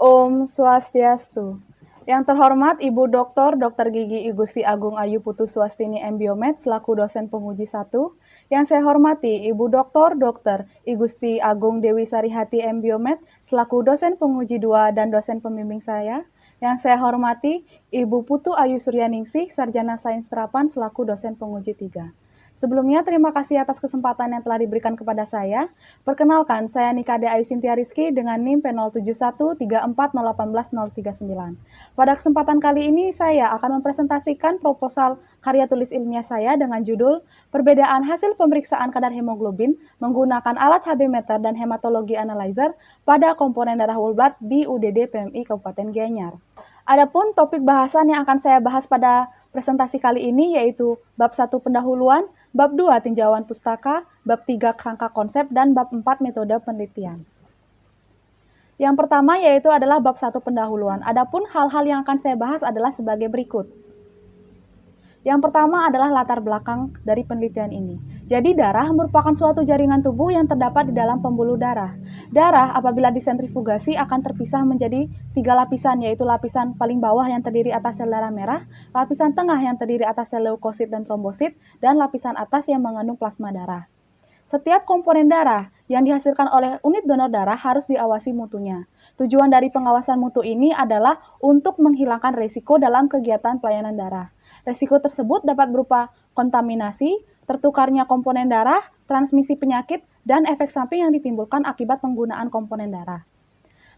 Om Swastiastu. Yang terhormat Ibu Dr. Gigi Igusti Agung Ayu Putu Swastini MBiomed selaku dosen penguji 1. Yang saya hormati Ibu Dr. Igusti Agung Dewi Sarihati MBiomed selaku dosen penguji 2 dan dosen pembimbing saya. Yang saya hormati Ibu Putu Ayu Suryaningsih, Sarjana Sains Terapan selaku dosen penguji 3. Sebelumnya, terima kasih atas kesempatan yang telah diberikan kepada saya. Perkenalkan, saya Nikade Ayu Sintia Rizky dengan NIM P071340181039. Pada kesempatan kali ini, saya akan mempresentasikan proposal karya tulis ilmiah saya dengan judul Perbedaan Hasil Pemeriksaan Kadar Hemoglobin menggunakan alat HB meter dan hematologi analyzer pada komponen darah whole blood di UDD PMI Kabupaten Gianyar. Adapun topik bahasan yang akan saya bahas pada presentasi kali ini yaitu bab 1 pendahuluan, bab 2 tinjauan pustaka, bab 3 kerangka konsep, dan bab 4 metode penelitian. Yang pertama yaitu adalah bab 1 pendahuluan. Adapun hal-hal yang akan saya bahas adalah sebagai berikut. Yang pertama adalah latar belakang dari penelitian ini. Jadi darah merupakan suatu jaringan tubuh yang terdapat di dalam pembuluh darah. Darah apabila disentrifugasi akan terpisah menjadi 3 lapisan, yaitu lapisan paling bawah yang terdiri atas sel darah merah, lapisan tengah yang terdiri atas sel leukosit dan trombosit, dan lapisan atas yang mengandung plasma darah. Setiap komponen darah yang dihasilkan oleh unit donor darah harus diawasi mutunya. Tujuan dari pengawasan mutu ini adalah untuk menghilangkan risiko dalam kegiatan pelayanan darah. Risiko tersebut dapat berupa kontaminasi, tertukarnya komponen darah, transmisi penyakit, dan efek samping yang ditimbulkan akibat penggunaan komponen darah.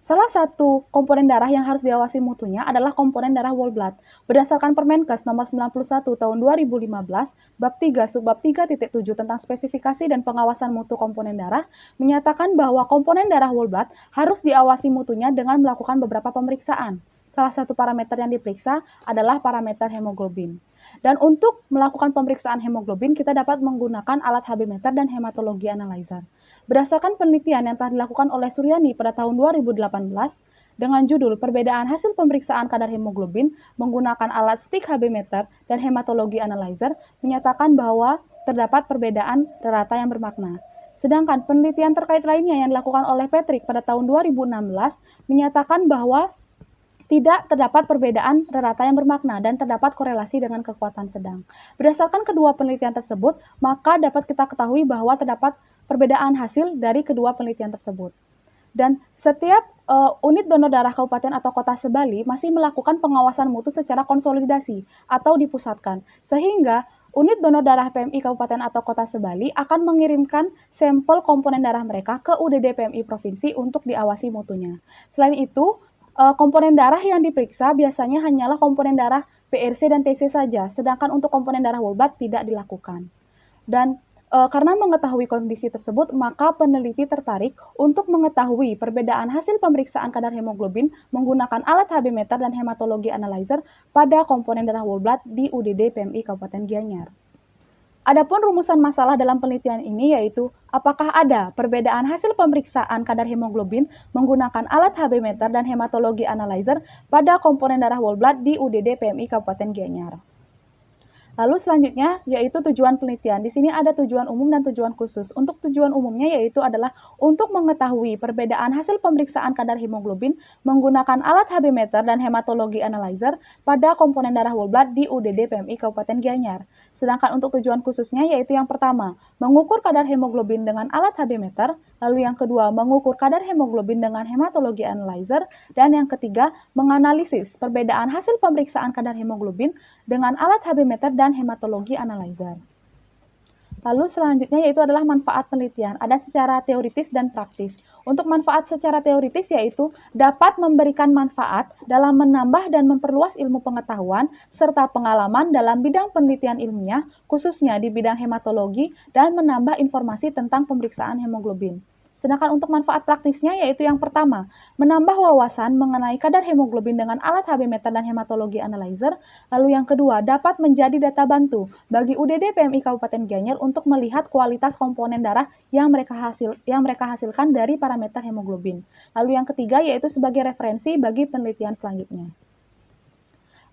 Salah satu komponen darah yang harus diawasi mutunya adalah komponen darah whole blood. Berdasarkan Permenkes nomor 91 tahun 2015, bab 3 subbab 3.7 tentang spesifikasi dan pengawasan mutu komponen darah menyatakan bahwa komponen darah whole blood harus diawasi mutunya dengan melakukan beberapa pemeriksaan. Salah satu parameter yang diperiksa adalah parameter hemoglobin. Dan untuk melakukan pemeriksaan hemoglobin, kita dapat menggunakan alat HB meter dan hematologi analyzer. Berdasarkan penelitian yang telah dilakukan oleh Suryani pada tahun 2018 dengan judul Perbedaan Hasil Pemeriksaan Kadar Hemoglobin menggunakan alat stick HB meter dan hematologi analyzer menyatakan bahwa terdapat perbedaan rata yang bermakna. Sedangkan penelitian terkait lainnya yang dilakukan oleh Patrick pada tahun 2016 menyatakan bahwa tidak terdapat perbedaan rata yang bermakna dan terdapat korelasi dengan kekuatan sedang. Berdasarkan kedua penelitian tersebut, maka dapat kita ketahui bahwa terdapat perbedaan hasil dari kedua penelitian tersebut. Dan setiap unit donor darah kabupaten atau kota Sebali masih melakukan pengawasan mutu secara konsolidasi atau dipusatkan, sehingga unit donor darah PMI kabupaten atau kota Sebali akan mengirimkan sampel komponen darah mereka ke UDD PMI provinsi untuk diawasi mutunya. Selain itu, komponen darah yang diperiksa biasanya hanyalah komponen darah PRC dan TC saja, sedangkan untuk komponen darah whole blood tidak dilakukan. Dan karena mengetahui kondisi tersebut, maka peneliti tertarik untuk mengetahui perbedaan hasil pemeriksaan kadar hemoglobin menggunakan alat HB meter dan hematologi analyzer pada komponen darah whole blood di UDD PMI Kabupaten Gianyar. Adapun rumusan masalah dalam penelitian ini yaitu apakah ada perbedaan hasil pemeriksaan kadar hemoglobin menggunakan alat HB meter dan hematologi analyzer pada komponen darah whole blood di UDD PMI Kabupaten Gianyar. Lalu selanjutnya yaitu tujuan penelitian. Di sini ada tujuan umum dan tujuan khusus. Untuk tujuan umumnya yaitu adalah untuk mengetahui perbedaan hasil pemeriksaan kadar hemoglobin menggunakan alat HB meter dan hematologi analyzer pada komponen darah whole blood di UDD PMI Kabupaten Gianyar. Sedangkan untuk tujuan khususnya yaitu yang pertama, mengukur kadar hemoglobin dengan alat HB meter, lalu yang kedua, mengukur kadar hemoglobin dengan hematologi analyzer, dan yang ketiga, menganalisis perbedaan hasil pemeriksaan kadar hemoglobin dengan alat HB meter dan hematologi analyzer. Lalu selanjutnya yaitu adalah manfaat penelitian. Ada secara teoritis dan praktis. Untuk manfaat secara teoritis yaitu dapat memberikan manfaat dalam menambah dan memperluas ilmu pengetahuan serta pengalaman dalam bidang penelitian ilmiah, khususnya di bidang hematologi dan menambah informasi tentang pemeriksaan hemoglobin. Sedangkan untuk manfaat praktisnya yaitu yang pertama, menambah wawasan mengenai kadar hemoglobin dengan alat HB meter dan hematologi analyzer. Lalu yang kedua, dapat menjadi data bantu bagi UDD PMI Kabupaten Gianyar untuk melihat kualitas komponen darah yang mereka hasilkan dari parameter hemoglobin. Lalu yang ketiga yaitu sebagai referensi bagi penelitian selanjutnya.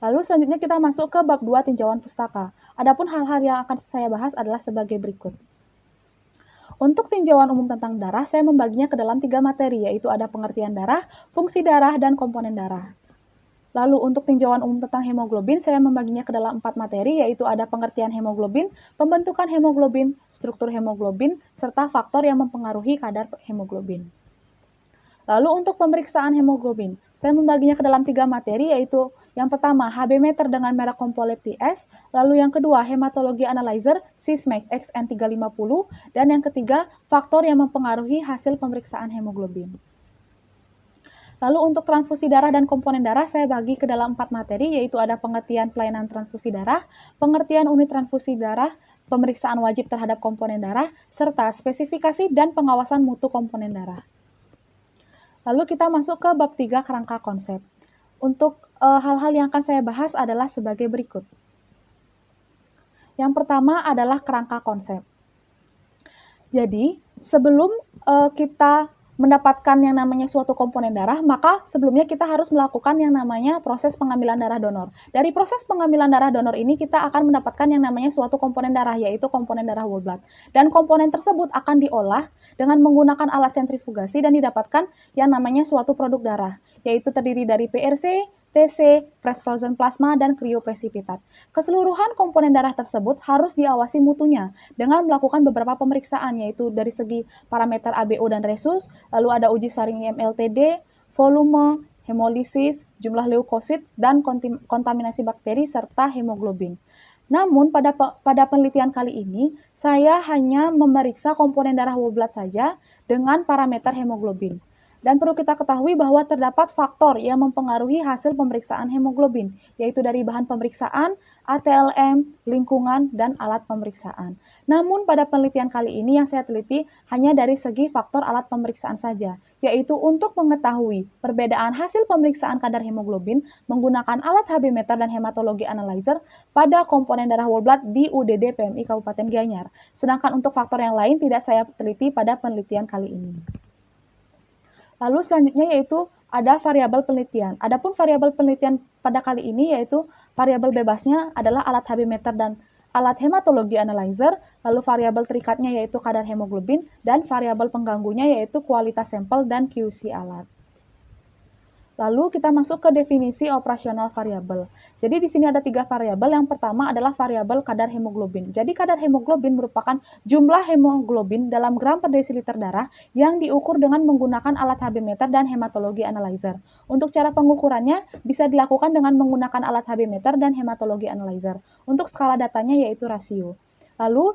Lalu selanjutnya kita masuk ke bab 2 tinjauan pustaka. Adapun hal-hal yang akan saya bahas adalah sebagai berikut. Untuk tinjauan umum tentang darah, saya membaginya ke dalam 3 materi, yaitu ada pengertian darah, fungsi darah, dan komponen darah. Lalu untuk tinjauan umum tentang hemoglobin, saya membaginya ke dalam 4 materi, yaitu ada pengertian hemoglobin, pembentukan hemoglobin, struktur hemoglobin, serta faktor yang mempengaruhi kadar hemoglobin. Lalu untuk pemeriksaan hemoglobin, saya membaginya ke dalam 3 materi, yaitu yang pertama Hb meter dengan merek Compolab TS, lalu yang kedua hematologi analyzer Sysmex XN350, dan yang ketiga faktor yang mempengaruhi hasil pemeriksaan hemoglobin. Lalu untuk transfusi darah dan komponen darah saya bagi ke dalam 4 materi, yaitu ada pengertian pelayanan transfusi darah, pengertian unit transfusi darah, pemeriksaan wajib terhadap komponen darah, serta spesifikasi dan pengawasan mutu komponen darah. Lalu kita masuk ke bab 3 kerangka konsep. Untuk hal-hal yang akan saya bahas adalah sebagai berikut. Yang pertama adalah kerangka konsep. Jadi, sebelum kita mendapatkan yang namanya suatu komponen darah, maka sebelumnya kita harus melakukan yang namanya proses pengambilan darah donor. Dari proses pengambilan darah donor ini kita akan mendapatkan yang namanya suatu komponen darah, yaitu komponen darah whole blood. Dan komponen tersebut akan diolah dengan menggunakan alat sentrifugasi dan didapatkan yang namanya suatu produk darah, yaitu terdiri dari PRC, TC, fresh frozen plasma, dan kriopresipitat. Keseluruhan komponen darah tersebut harus diawasi mutunya dengan melakukan beberapa pemeriksaan, yaitu dari segi parameter ABO dan resus, lalu ada uji saring IMLTD, volume, hemolisis, jumlah leukosit, dan kontaminasi bakteri, serta hemoglobin. Namun pada penelitian kali ini, saya hanya memeriksa komponen darah whole blood saja dengan parameter hemoglobin. Dan perlu kita ketahui bahwa terdapat faktor yang mempengaruhi hasil pemeriksaan hemoglobin, yaitu dari bahan pemeriksaan, ATLM, lingkungan, dan alat pemeriksaan. Namun pada penelitian kali ini yang saya teliti hanya dari segi faktor alat pemeriksaan saja, yaitu untuk mengetahui perbedaan hasil pemeriksaan kadar hemoglobin menggunakan alat Hb meter dan hematologi analyzer pada komponen darah whole blood di UDD PMI Kabupaten Gianyar. Sedangkan untuk faktor yang lain tidak saya teliti pada penelitian kali ini. Lalu selanjutnya yaitu ada variabel penelitian. Adapun variabel penelitian pada kali ini yaitu variabel bebasnya adalah alat Hb meter dan alat hematologi analyzer, lalu variabel terikatnya yaitu kadar hemoglobin, dan variabel pengganggunya yaitu kualitas sampel dan QC alat. Lalu kita masuk ke definisi operasional variabel. Jadi di sini ada 3 variabel. Yang pertama adalah variabel kadar hemoglobin. Jadi kadar hemoglobin merupakan jumlah hemoglobin dalam gram per desiliter darah yang diukur dengan menggunakan alat Hb meter dan hematologi analyzer. Untuk cara pengukurannya bisa dilakukan dengan menggunakan alat Hb meter dan hematologi analyzer. Untuk skala datanya yaitu rasio. Lalu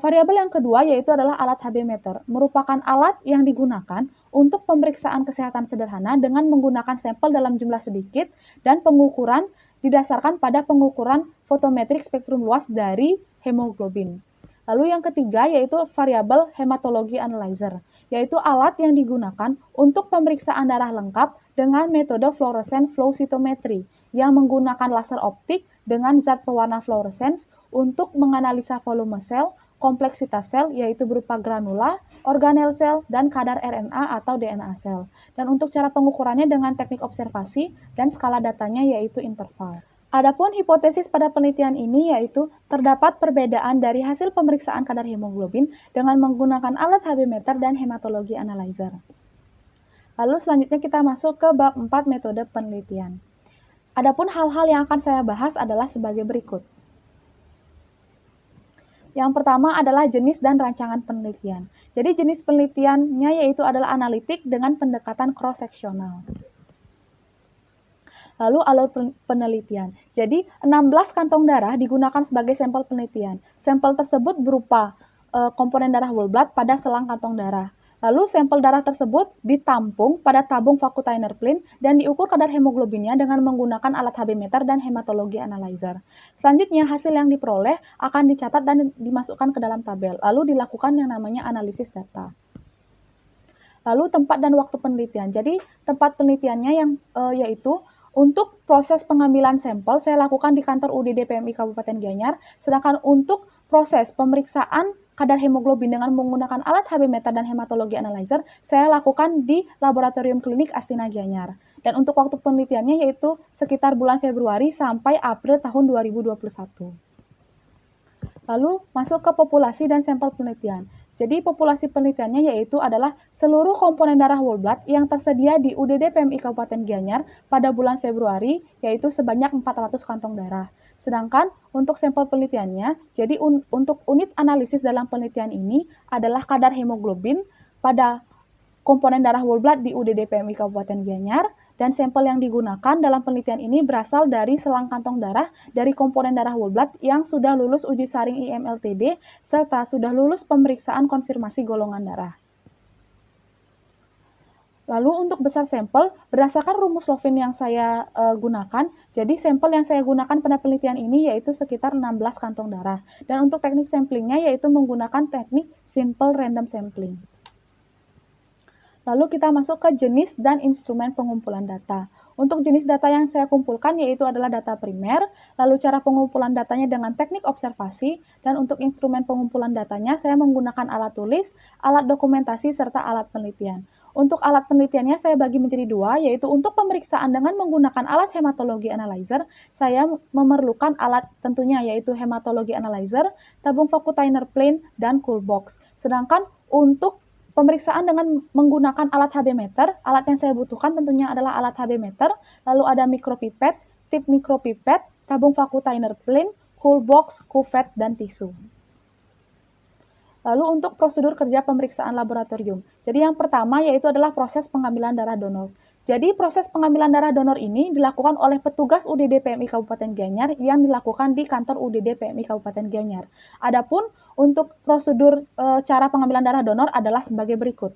variabel yang kedua yaitu adalah alat Hb meter, merupakan alat yang digunakan untuk pemeriksaan kesehatan sederhana dengan menggunakan sampel dalam jumlah sedikit dan pengukuran didasarkan pada pengukuran fotometrik spektrum luas dari hemoglobin. Lalu yang ketiga yaitu variabel hematologi analyzer, yaitu alat yang digunakan untuk pemeriksaan darah lengkap dengan metode fluorescent flow cytometry yang menggunakan laser optik dengan zat pewarna fluorescence untuk menganalisa volume sel, kompleksitas sel yaitu berupa granula, organel sel, dan kadar RNA atau DNA sel. Dan untuk cara pengukurannya dengan teknik observasi dan skala datanya yaitu interval. Adapun hipotesis pada penelitian ini yaitu terdapat perbedaan dari hasil pemeriksaan kadar hemoglobin dengan menggunakan alat Hb meter dan hematologi analyzer. Lalu selanjutnya kita masuk ke bab 4 metode penelitian. Adapun hal-hal yang akan saya bahas adalah sebagai berikut. Yang pertama adalah jenis dan rancangan penelitian. Jadi jenis penelitiannya yaitu adalah analitik dengan pendekatan cross-seksional. Lalu alur penelitian. Jadi 16 kantong darah digunakan sebagai sampel penelitian. Sampel tersebut berupa komponen darah whole blood pada selang kantong darah. Lalu sampel darah tersebut ditampung pada tabung Vacutainer Plin dan diukur kadar hemoglobinnya dengan menggunakan alat Hb meter dan hematologi analyzer. Selanjutnya hasil yang diperoleh akan dicatat dan dimasukkan ke dalam tabel. Lalu dilakukan yang namanya analisis data. Lalu tempat dan waktu penelitian. Jadi tempat penelitiannya yang yaitu untuk proses pengambilan sampel saya lakukan di kantor UDD PMI Kabupaten Gianyar, sedangkan untuk proses pemeriksaan kadar hemoglobin dengan menggunakan alat Hb meter dan hematologi analyzer saya lakukan di laboratorium klinik Astina Gianyar. Dan untuk waktu penelitiannya yaitu sekitar bulan Februari sampai April tahun 2021. Lalu masuk ke populasi dan sampel penelitian. Jadi populasi penelitiannya yaitu adalah seluruh komponen darah whole blood yang tersedia di UDD PMI Kabupaten Gianyar pada bulan Februari, yaitu sebanyak 400 kantong darah. Sedangkan untuk sampel penelitiannya, jadi untuk unit analisis dalam penelitian ini adalah kadar hemoglobin pada komponen darah whole blood di UDD PMI Kabupaten Gianyar, dan sampel yang digunakan dalam penelitian ini berasal dari selang kantong darah dari komponen darah whole blood yang sudah lulus uji saring IMLTD serta sudah lulus pemeriksaan konfirmasi golongan darah. Lalu untuk besar sampel, berdasarkan rumus Lovin yang saya gunakan, jadi sampel yang saya gunakan pada penelitian ini yaitu sekitar 16 kantong darah. Dan untuk teknik samplingnya yaitu menggunakan teknik simple random sampling. Lalu kita masuk ke jenis dan instrumen pengumpulan data. Untuk jenis data yang saya kumpulkan yaitu adalah data primer, lalu cara pengumpulan datanya dengan teknik observasi, dan untuk instrumen pengumpulan datanya saya menggunakan alat tulis, alat dokumentasi, serta alat penelitian. Untuk alat penelitiannya saya bagi menjadi dua, yaitu untuk pemeriksaan dengan menggunakan alat hematologi analyzer, saya memerlukan alat tentunya yaitu hematologi analyzer, tabung vacuum thinner plane, dan cool box. Sedangkan untuk pemeriksaan dengan menggunakan alat HB meter, alat yang saya butuhkan tentunya adalah alat HB meter, lalu ada mikropipet, tip mikropipet, tabung vacuum thinner plane, cool box, cuvette, dan tisu. Lalu untuk prosedur kerja pemeriksaan laboratorium. Jadi yang pertama yaitu adalah proses pengambilan darah donor. Jadi proses pengambilan darah donor ini dilakukan oleh petugas UDD PMI Kabupaten Gianyar yang dilakukan di kantor UDD PMI Kabupaten Gianyar. Adapun untuk prosedur cara pengambilan darah donor adalah sebagai berikut.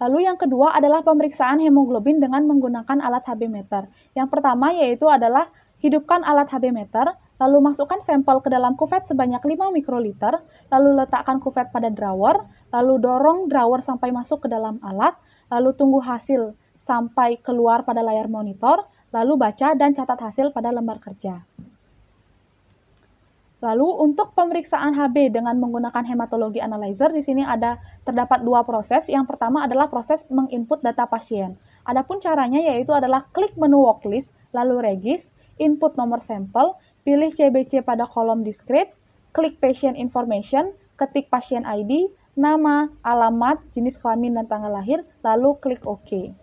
Lalu yang kedua adalah pemeriksaan hemoglobin dengan menggunakan alat HB meter. Yang pertama yaitu adalah hidupkan alat HB meter, lalu masukkan sampel ke dalam kuvette sebanyak 5 mikroliter, lalu letakkan kuvette pada drawer, lalu dorong drawer sampai masuk ke dalam alat, lalu tunggu hasil sampai keluar pada layar monitor, lalu baca dan catat hasil pada lembar kerja. Lalu untuk pemeriksaan HB dengan menggunakan hematologi analyzer, di sini terdapat dua proses. Yang pertama adalah proses menginput data pasien. Adapun caranya yaitu adalah klik menu worklist, lalu regis, input nomor sampel, pilih CBC pada kolom discrete, klik patient information, ketik pasien ID, nama, alamat, jenis kelamin, dan tanggal lahir, lalu klik OK.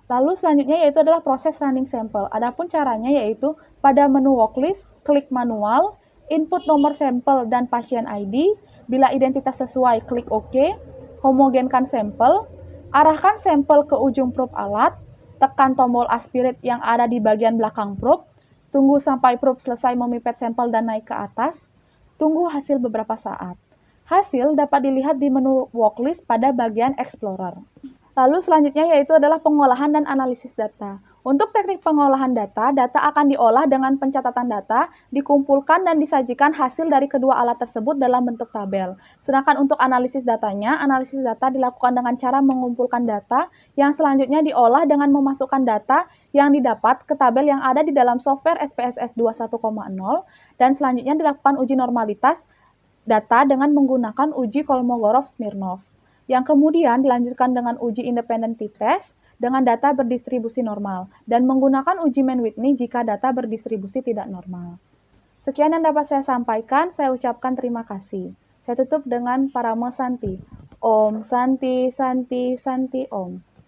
Lalu selanjutnya yaitu adalah proses running sampel. Adapun caranya yaitu pada menu worklist, klik manual, input nomor sampel dan pasien ID, bila identitas sesuai, klik OK, homogenkan sampel, arahkan sampel ke ujung probe alat, tekan tombol aspirate yang ada di bagian belakang probe, tunggu sampai probe selesai memipet sampel dan naik ke atas, tunggu hasil beberapa saat. Hasil dapat dilihat di menu worklist pada bagian Explorer. Lalu selanjutnya yaitu adalah pengolahan dan analisis data. Untuk teknik pengolahan data, data akan diolah dengan pencatatan data, dikumpulkan dan disajikan hasil dari kedua alat tersebut dalam bentuk tabel. Sedangkan untuk analisis datanya, analisis data dilakukan dengan cara mengumpulkan data yang selanjutnya diolah dengan memasukkan data yang didapat ke tabel yang ada di dalam software SPSS 21,0 dan selanjutnya dilakukan uji normalitas data dengan menggunakan uji Kolmogorov-Smirnov. Yang kemudian dilanjutkan dengan uji independent t-test dengan data berdistribusi normal dan menggunakan uji Mann-Whitney jika data berdistribusi tidak normal. Sekian yang dapat saya sampaikan, saya ucapkan terima kasih. Saya tutup dengan Paramo Santi. Om Santi Santi Santi Om.